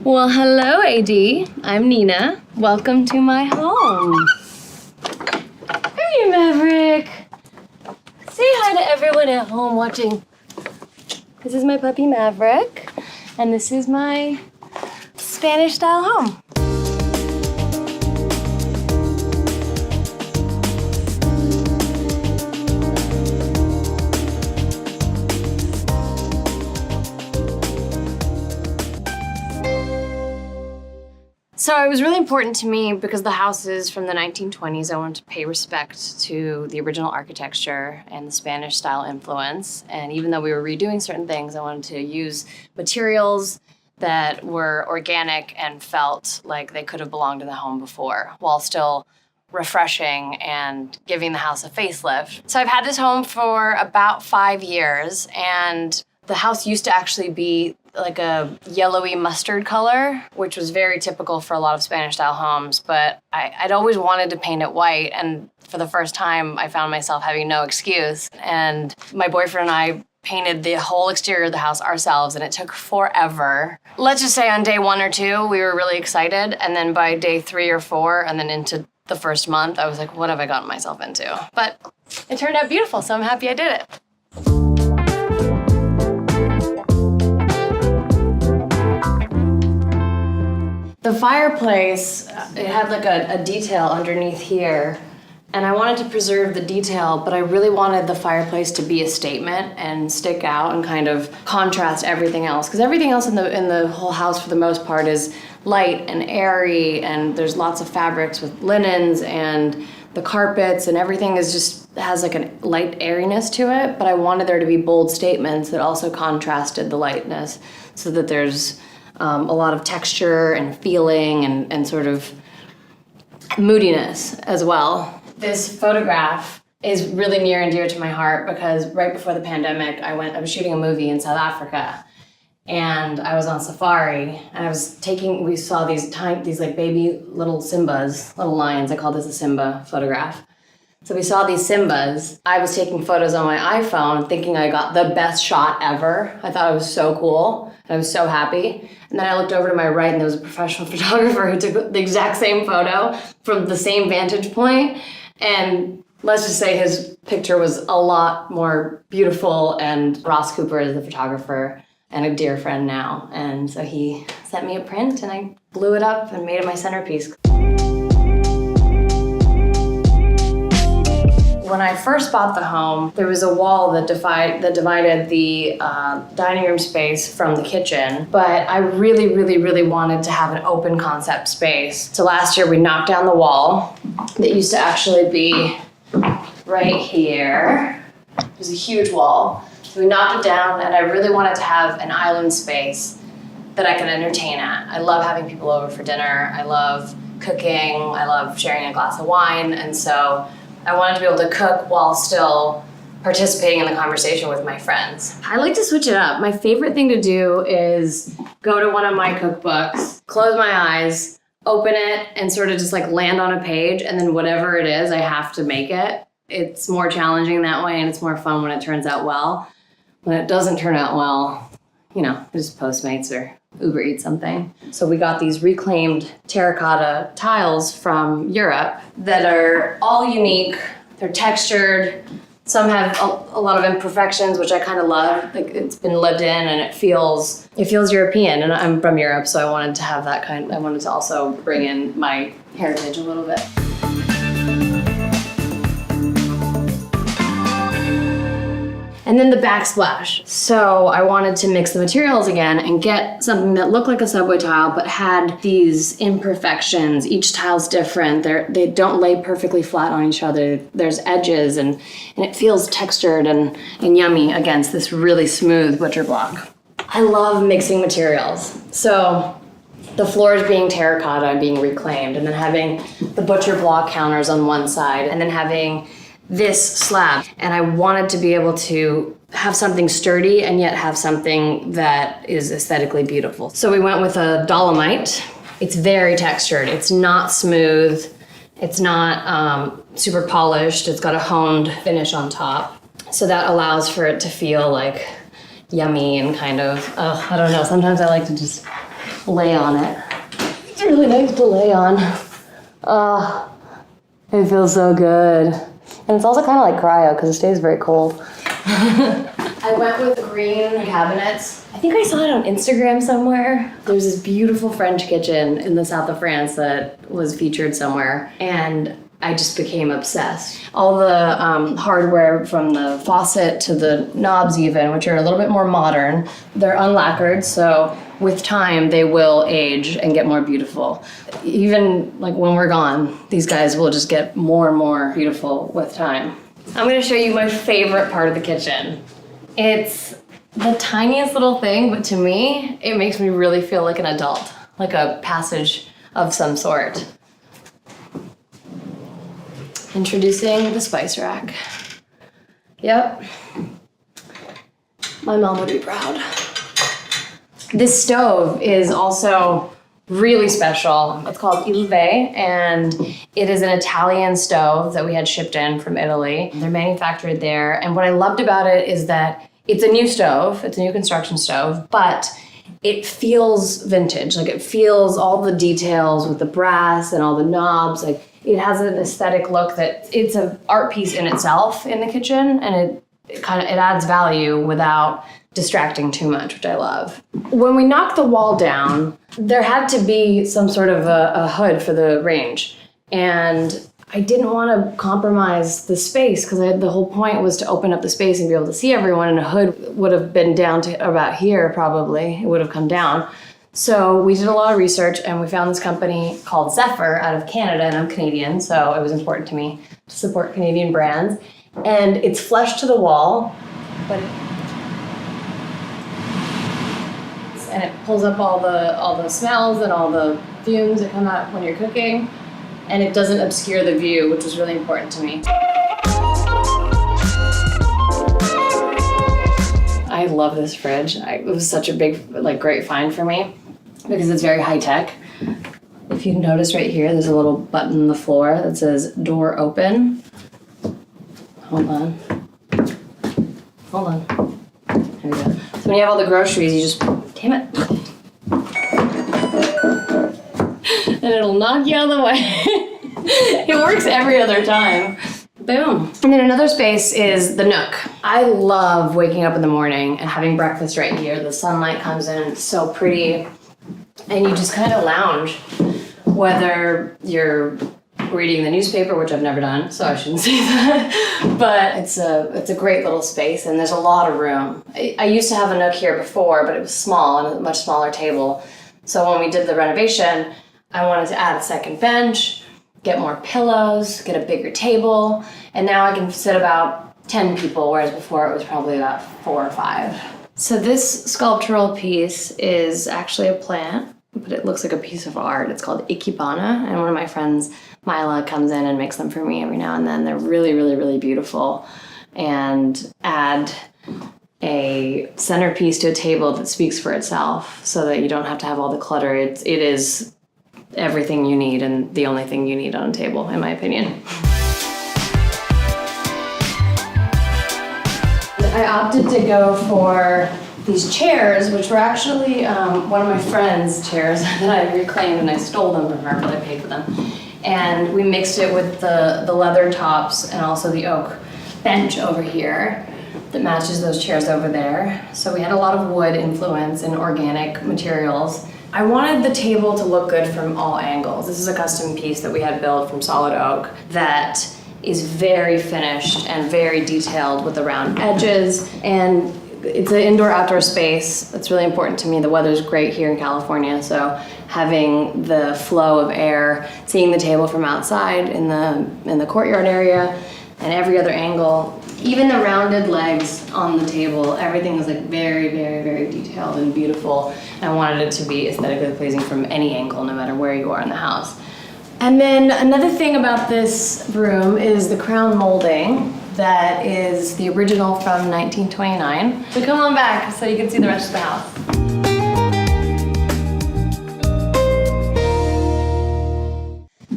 Well, hello, AD. I'm Nina. Welcome to my home. Hey, Maverick. Say hi to everyone at home watching. This is my puppy, Maverick, and this is my Spanish-style home. So it was really important to me because the house is from the 1920s. I wanted to pay respect to the original architecture and the Spanish-style influence. And even though we were redoing certain things, I wanted to use materials that were organic and felt like they could have belonged in the home before, while still refreshing and giving the house a facelift. So I've had this home for about 5 years, and the house used to actually be like a yellowy mustard color, which was very typical for a lot of Spanish-style homes, but I'd always wanted to paint it white, and for the first time, I found myself having no excuse. And my boyfriend and I painted the whole exterior of the house ourselves, and it took forever. Let's just say on day 1 or 2, we were really excited, and then by day 3 or 4, and then into the first month, I was like, what have I gotten myself into? But it turned out beautiful, so I'm happy I did it. The fireplace, it had like a detail underneath here, and I wanted to preserve the detail, but I really wanted the fireplace to be a statement and stick out and kind of contrast everything else, because everything else in the whole house for the most part is light and airy, and there's lots of fabrics with linens and the carpets, and everything is just has like a light airiness to it, but I wanted there to be bold statements that also contrasted the lightness, so that there's a lot of texture and feeling and sort of moodiness as well. This photograph is really near and dear to my heart because right before the pandemic, I was shooting a movie in South Africa, and I was on safari, and we saw these like baby little Simbas, little lions. I call this a Simba photograph. So we saw these Simbas. I was taking photos on my iPhone thinking I got the best shot ever. I thought it was so cool, and I was so happy. And then I looked over to my right, and there was a professional photographer who took the exact same photo from the same vantage point. And let's just say his picture was a lot more beautiful, and Ross Cooper is the photographer and a dear friend now. And so he sent me a print, and I blew it up and made it my centerpiece. When I first bought the home, there was a wall that divided the dining room space from the kitchen, but I really, really, really wanted to have an open concept space. So last year we knocked down the wall that used to actually be right here. It was a huge wall. So we knocked it down, and I really wanted to have an island space that I could entertain at. I love having people over for dinner. I love cooking. I love sharing a glass of wine, and so I wanted to be able to cook while still participating in the conversation with my friends. I like to switch it up. My favorite thing to do is go to one of my cookbooks, close my eyes, open it, and sort of just like land on a page, and then whatever it is, I have to make it. It's more challenging that way, and it's more fun when it turns out well. When it doesn't turn out well, just Postmates or Uber Eats something. So we got these reclaimed terracotta tiles from Europe that are all unique. They're textured. Some have a lot of imperfections, which I kind of love. Like, it's been lived in, and it feels European. And I'm from Europe, so I wanted to have that I wanted to also bring in my heritage a little bit. And then the backsplash. So I wanted to mix the materials again and get something that looked like a subway tile but had these imperfections. Each tile's different. They don't lay perfectly flat on each other. There's edges, and it feels textured and yummy against this really smooth butcher block. I love mixing materials. So the floors being terracotta and being reclaimed, and then having the butcher block counters on one side, and then having this slab. And I wanted to be able to have something sturdy and yet have something that is aesthetically beautiful. So we went with a dolomite. It's very textured. It's not smooth. It's not super polished. It's got a honed finish on top. So that allows for it to feel like yummy and kind of, I don't know, sometimes I like to just lay on it. It's really nice to lay on. It feels so good. And it's also kind of like cryo because it stays very cold. I went with green cabinets. I think I saw it on Instagram somewhere. There's this beautiful French kitchen in the south of France that was featured somewhere, and I just became obsessed. All the hardware from the faucet to the knobs even, which are a little bit more modern, they're unlacquered, so with time they will age and get more beautiful. Even like when we're gone, these guys will just get more and more beautiful with time. I'm gonna show you my favorite part of the kitchen. It's the tiniest little thing, but to me, it makes me really feel like an adult, like a passage of some sort. Introducing the spice rack. Yep. My mom would be proud. This stove is also really special. It's called Ilve, and it is an Italian stove that we had shipped in from Italy. They're manufactured there, and what I loved about it is that it's a new stove, it's a new construction stove, but it feels vintage. Like, it feels all the details with the brass and all the knobs. Like, it has an aesthetic look that it's an art piece in itself in the kitchen, and it adds value without distracting too much, which I love. When we knocked the wall down, there had to be some sort of a hood for the range, and I didn't want to compromise the space because the whole point was to open up the space and be able to see everyone, and a hood would have been down to about here probably. It would have come down. So we did a lot of research and we found this company called Zephyr out of Canada, and I'm Canadian, so it was important to me to support Canadian brands. And it's flush to the wall, but and it pulls up all the smells and all the fumes that come out when you're cooking, and it doesn't obscure the view, which was really important to me. I love this fridge. It was such a big, great find for me because it's very high tech. If you notice right here, there's a little button on the floor that says door open. Hold on. Here we go. So when you have all the groceries, you just, damn it. And it'll knock you out of the way. It works every other time. Boom. And then another space is the nook. I love waking up in the morning and having breakfast right here. The sunlight comes in, it's so pretty. And you just kind of lounge, whether you're reading the newspaper, which I've never done, so I shouldn't say that. But it's a great little space, and there's a lot of room. I used to have a nook here before, but it was small and a much smaller table. So when we did the renovation, I wanted to add a second bench, get more pillows, get a bigger table, and now I can sit about 10 people, whereas before it was probably about 4 or 5. So this sculptural piece is actually a plant, but it looks like a piece of art. It's called Ikebana, and one of my friends, Mila, comes in and makes them for me every now and then. They're really, really, really beautiful, and add a centerpiece to a table that speaks for itself so that you don't have to have all the clutter. It is everything you need and the only thing you need on a table, in my opinion. I opted to go for these chairs, which were actually one of my friend's chairs that I reclaimed, and I stole them from her, but I paid for them. And we mixed it with the leather tops and also the oak bench over here that matches those chairs over there. So we had a lot of wood influence and organic materials. I wanted the table to look good from all angles. This is a custom piece that we had built from solid oak that is very finished and very detailed with the round edges. And it's an indoor-outdoor space. That's really important to me. The weather's great here in California, so having the flow of air, seeing the table from outside in the courtyard area, and every other angle, even the rounded legs on the table, everything was very, very, very detailed and beautiful. I wanted it to be aesthetically pleasing from any angle, no matter where you are in the house. And then another thing about this room is the crown molding that is the original from 1929. So come on back so you can see the rest of the house.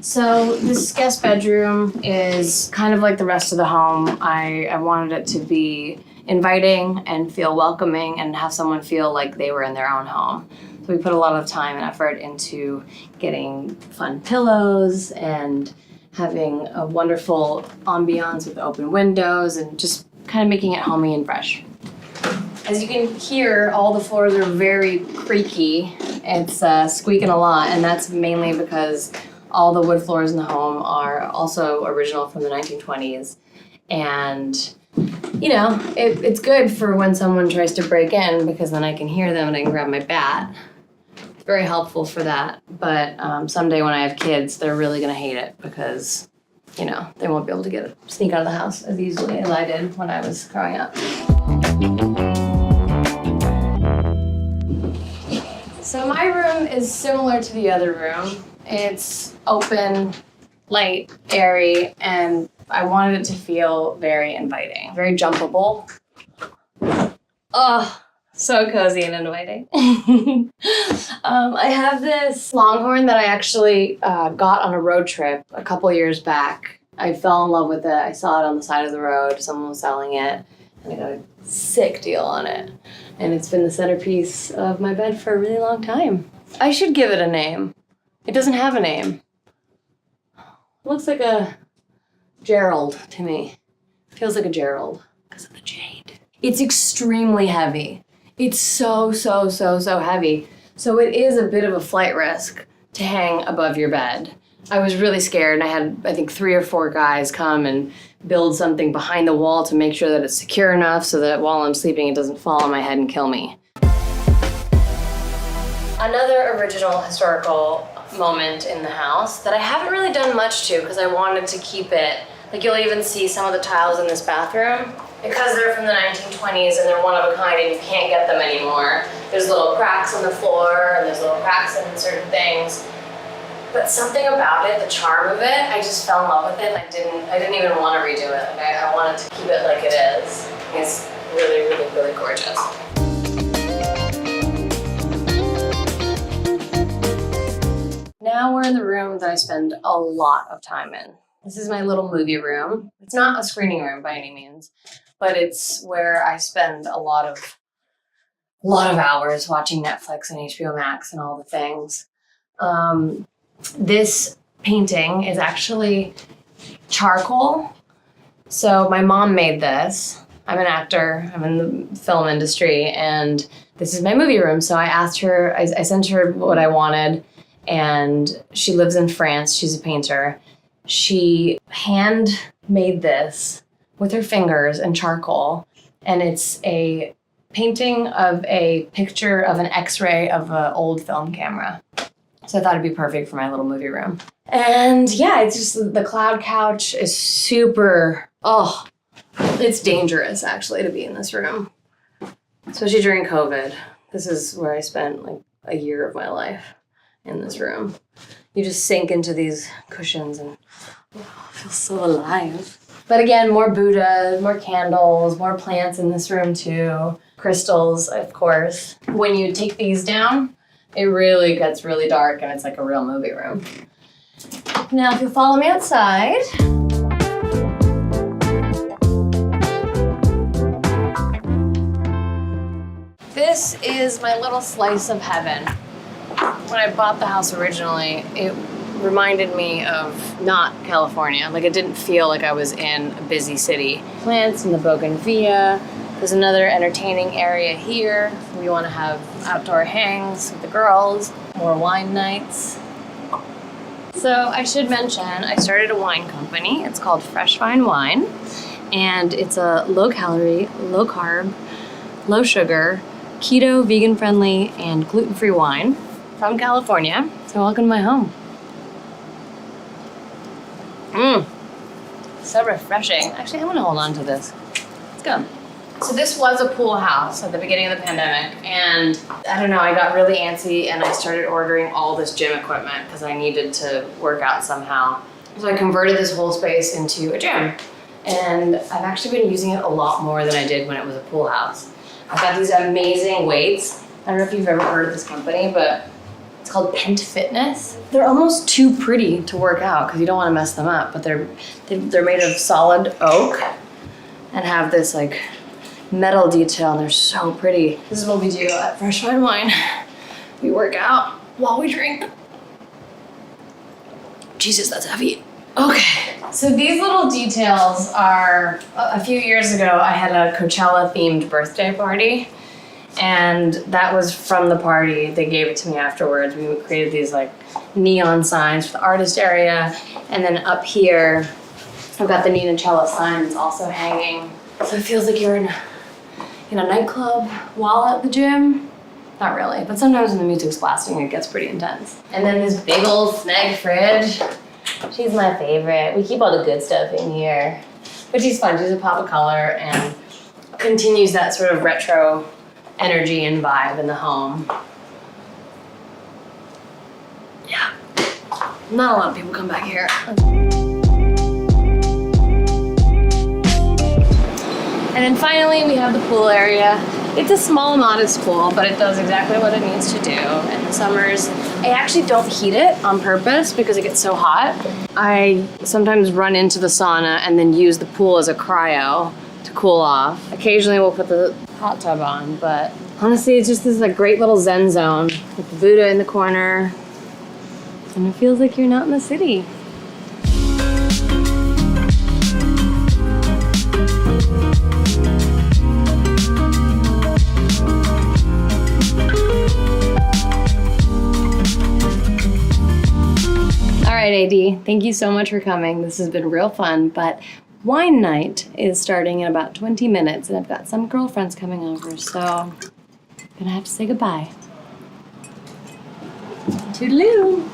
So this guest bedroom is kind of like the rest of the home. I wanted it to be inviting and feel welcoming and have someone feel like they were in their own home. So we put a lot of time and effort into getting fun pillows and having a wonderful ambiance with open windows and just kind of making it homey and fresh. As you can hear, all the floors are very creaky. It's squeaking a lot, and that's mainly because all the wood floors in the home are also original from the 1920s. And, you know, it's good for when someone tries to break in because then I can hear them and I can grab my bat. It's very helpful for that. But someday when I have kids, they're really going to hate it because, you know, they won't be able to sneak out of the house as easily as I did when I was growing up. So my room is similar to the other room. It's open, light, airy, and I wanted it to feel very inviting, very jumpable. Oh, so cozy and inviting. I have this Longhorn that I actually got on a road trip a couple years back. I fell in love with it. I saw it on the side of the road. Someone was selling it, and I got a sick deal on it. And it's been the centerpiece of my bed for a really long time. I should give it a name. It doesn't have a name. It looks like a Gerald to me. Feels like a Gerald because of the jade. It's extremely heavy. It's so heavy. So it is a bit of a flight risk to hang above your bed. I was really scared, and I had, I think, 3 or 4 guys come and build something behind the wall to make sure that it's secure enough so that while I'm sleeping it doesn't fall on my head and kill me. Another original historical moment in the house that I haven't really done much to because I wanted to keep it, like you'll even see some of the tiles in this bathroom, because they're from the 1920s and they're one of a kind and you can't get them anymore. There's little cracks in the floor and there's little cracks in certain things. But something about it, the charm of it, I just fell in love with it. I didn't even want to redo it. Like I wanted to keep it like it is. It's really gorgeous. Now we're in the room that I spend a lot of time in. This is my little movie room. It's not a screening room by any means, but it's where I spend a lot of hours watching Netflix and HBO Max and all the things. This painting is actually charcoal. So my mom made this. I'm an actor, I'm in the film industry, and this is my movie room. So I asked her, I sent her what I wanted, and she lives in France, she's a painter. She hand made this with her fingers and charcoal, and it's a painting of a picture of an X-ray of an old film camera. So I thought it'd be perfect for my little movie room. And yeah, it's just, the cloud couch is super, it's dangerous actually to be in this room. Especially during COVID. This is where I spent like a year of my life, in this room. You just sink into these cushions and feel so alive. But again, more Buddha, more candles, more plants in this room too. Crystals, of course. When you take these down, it really gets really dark and it's like a real movie room. Now, if you'll follow me outside. This is my little slice of heaven. When I bought the house originally, it reminded me of not California. Like, it didn't feel like I was in a busy city. Plants in the bougainvillea. There's another entertaining area here. We want to have outdoor hangs with the girls, more wine nights. So I should mention, I started a wine company. It's called Fresh Vine Wine, and it's a low-calorie, low-carb, low-sugar, keto, vegan-friendly, and gluten-free wine from California. So welcome to my home. So refreshing. Actually, I'm gonna hold on to this. Let's go. So this was a pool house at the beginning of the pandemic, and I don't know, I got really antsy and I started ordering all this gym equipment because I needed to work out somehow. So I converted this whole space into a gym, and I've actually been using it a lot more than I did when it was a pool house. I've got these amazing weights. I don't know if you've ever heard of this company, but it's called Pent Fitness. They're almost too pretty to work out because you don't want to mess them up, but they're made of solid oak and have this like metal detail, and they're so pretty. This is what we do at Fresh Vine Wine. we work out while we drink. Jesus, that's heavy. Okay, so these little details are, a few years ago, I had a Coachella-themed birthday party, and that was from the party. They gave it to me afterwards. We created these like neon signs for the artist area, and then up here, I've got the Nina Cella sign that's also hanging. So it feels like you're in a nightclub while at the gym. Not really, but sometimes when the music's blasting, it gets pretty intense. And then this big old Snag fridge. She's my favorite. We keep all the good stuff in here. But she's fun. She's a pop of color and continues that sort of retro energy and vibe in the home. Yeah. Not a lot of people come back here. And then finally, we have the pool area. It's a small, modest pool, but it does exactly what it needs to do. In the summers, I actually don't heat it on purpose because it gets so hot. I sometimes run into the sauna and then use the pool as a cryo to cool off. Occasionally we'll put the hot tub on, but honestly, it's just this like great little zen zone with the Buddha in the corner. And it feels like you're not in the city. All right, AD, thank you so much for coming. This has been real fun, but wine night is starting in about 20 minutes, and I've got some girlfriends coming over, so I'm gonna have to say goodbye. Toodaloo.